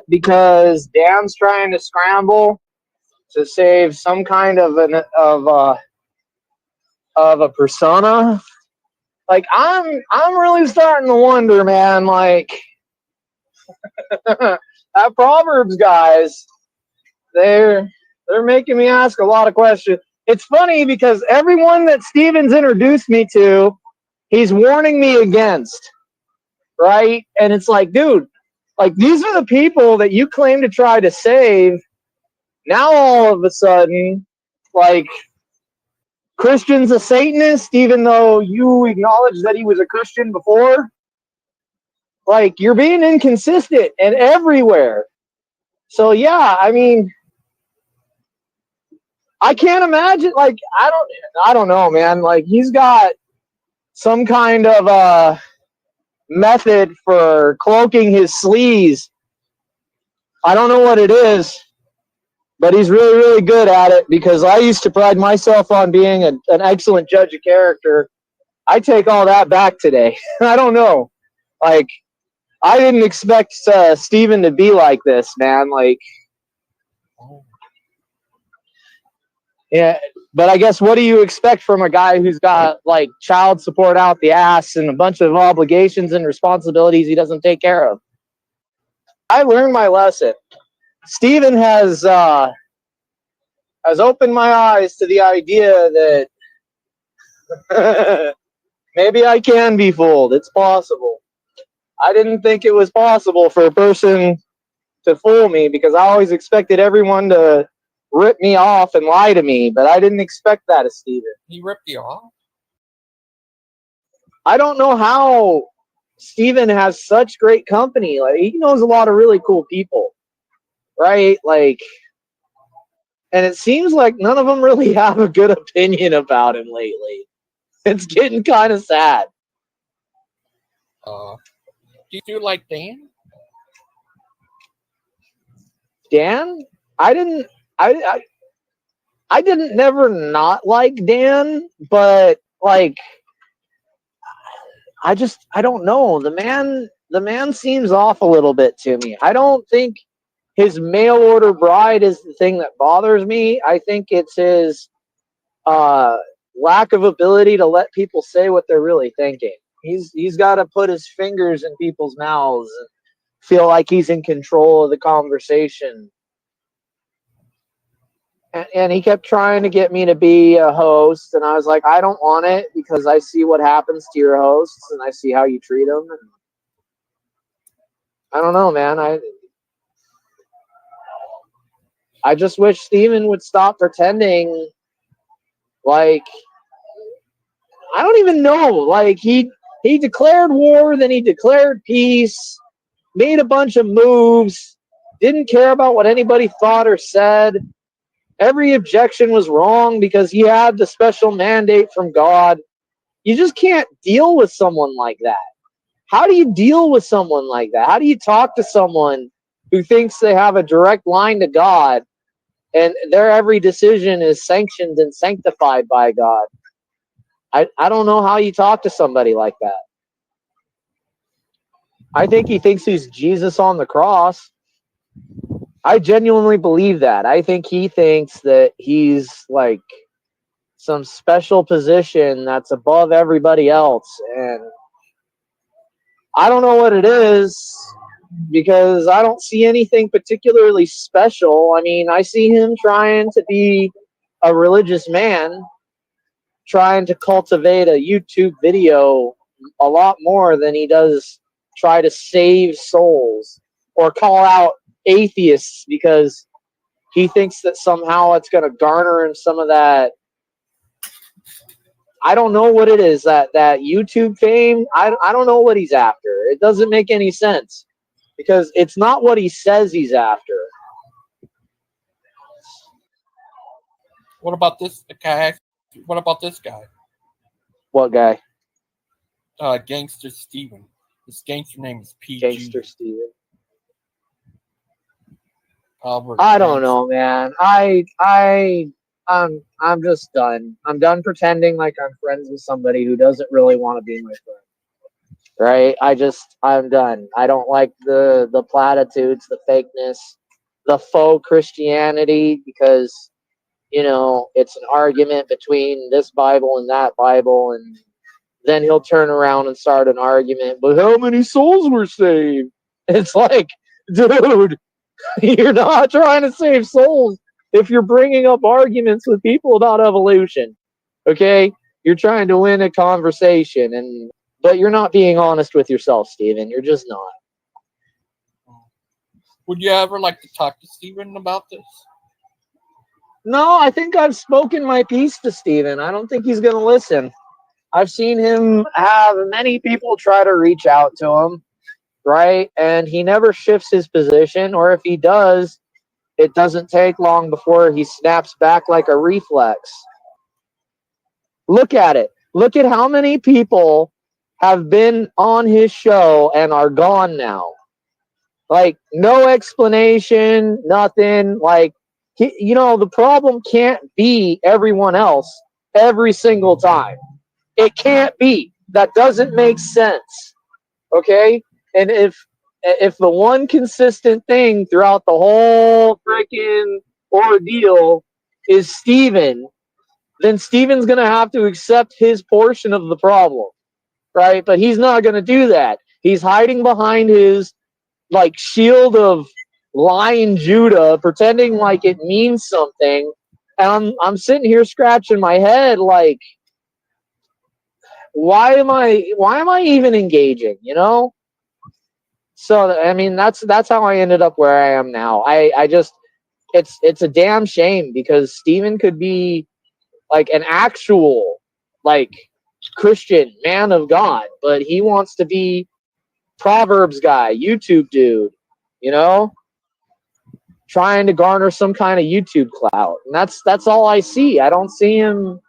because Dan's trying to scramble to save some kind of a persona. Like I'm really starting to wonder, man. Like at Proverbs guys, they're making me ask a lot of questions. It's funny because everyone that Steven's introduced me to, he's warning me against, right? And it's like, dude, like these are the people that you claim to try to save. Now all of a sudden, like Christian's a Satanist, even though you acknowledge that he was a Christian before. Like you're being inconsistent and everywhere. So yeah, I mean, I can't imagine. Like I don't know, man. Like he's got some kind of method for cloaking his sleaze. I don't know what it is, but he's really, really good at it because I used to pride myself on being an excellent judge of character. I take all that back today. I don't know. Like, I didn't expect Steven to be like this, man. Like, yeah, but I guess what do you expect from a guy who's got, like, child support out the ass and a bunch of obligations and responsibilities he doesn't take care of? I learned my lesson. Steven has opened my eyes to the idea that maybe I can be fooled. It's possible. I didn't think it was possible for a person to fool me because I always expected everyone to rip me off and lie to me, but I didn't expect that of Steven. He ripped you off? I don't know how Steven has such great company. Like he knows a lot of really cool people, right? Like, and it seems like none of them really have a good opinion about him lately. It's getting kind of sad. Do you like Dan? Dan? I didn't never not like Dan, but like I don't know. The man seems off a little bit to me. I don't think his mail order bride is the thing that bothers me. I think it's his lack of ability to let people say what they're really thinking. He's got to put his fingers in people's mouths and feel like he's in control of the conversation. And he kept trying to get me to be a host, and I was like, I don't want it because I see what happens to your hosts, and I see how you treat them. And I don't know, man. I just wish Steven would stop pretending like I don't even know. Like he declared war, then he declared peace, made a bunch of moves, didn't care about what anybody thought or said. Every objection was wrong because he had the special mandate from God. You just can't deal with someone like that. How do you deal with someone like that? How do you talk to someone who thinks they have a direct line to God and their every decision is sanctioned and sanctified by God? I don't know how you talk to somebody like that. I think he thinks he's Jesus on the cross. I genuinely believe that. I think he thinks that he's like some special position that's above everybody else. And I don't know what it is because I don't see anything particularly special. I mean, I see him trying to be a religious man, trying to cultivate a YouTube video a lot more than he does try to save souls or call out atheists because he thinks that somehow it's going to garner him some of that. I don't know what it is, that YouTube fame. I don't know what he's after. It doesn't make any sense because it's not what he says he's after. What about this guy? What about this guy? What guy? Gangster Steven. His gangster name is PG. Gangster Steven. I don't know, man. I'm just done. I'm done pretending like I'm friends with somebody who doesn't really want to be my friend. right? I'm done. I don't like the platitudes, the fakeness, the faux Christianity, because it's an argument between this Bible and that Bible, and then he'll turn around and start an argument, but how many souls were saved? It's like, dude, you're not trying to save souls if you're bringing up arguments with people about evolution. Okay? You're trying to win a conversation, but you're not being honest with yourself, Steven. You're just not. Would you ever like to talk to Steven about this? No, I think I've spoken my piece to Steven. I don't think he's going to listen. I've seen him have many people try to reach out to him, right? And he never shifts his position, or if he does, it doesn't take long before he snaps back like a reflex. Look at it. Look at how many people have been on his show and are gone now. Like, no explanation, nothing. Like, the problem can't be everyone else every single time. It can't be. That doesn't make sense. Okay? And if the one consistent thing throughout the whole freaking ordeal is Steven, then Steven's going to have to accept his portion of the problem, right? But he's not going to do that. He's hiding behind his shield of lying Judah, pretending like it means something. And I'm sitting here scratching my head like, why am I even engaging, So I mean, that's how I ended up where I am now. I just it's a damn shame, because Steven could be like an actual Christian man of God, but he wants to be Proverbs guy, YouTube dude, trying to garner some kind of YouTube clout. And that's all I see. I don't see him.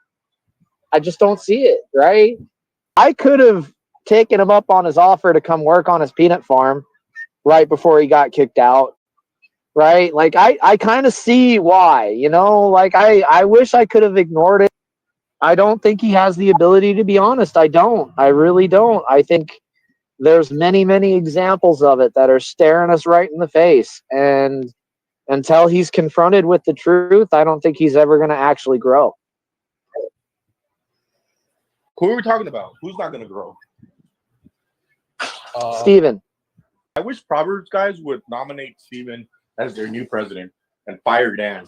I just don't see it, right? I could have taken him up on his offer to come work on his peanut farm right before he got kicked out, right? Like, I kind of see why, like I wish I could have ignored it. I don't think he has the ability to be honest. I don't. I really don't. I think there's many, many examples of it that are staring us right in the face. And until he's confronted with the truth, I don't think he's ever going to actually grow. Who are we talking about? Who's not going to grow? Steven. I wish Proverbs guys would nominate Steven as their new president and fire Dan.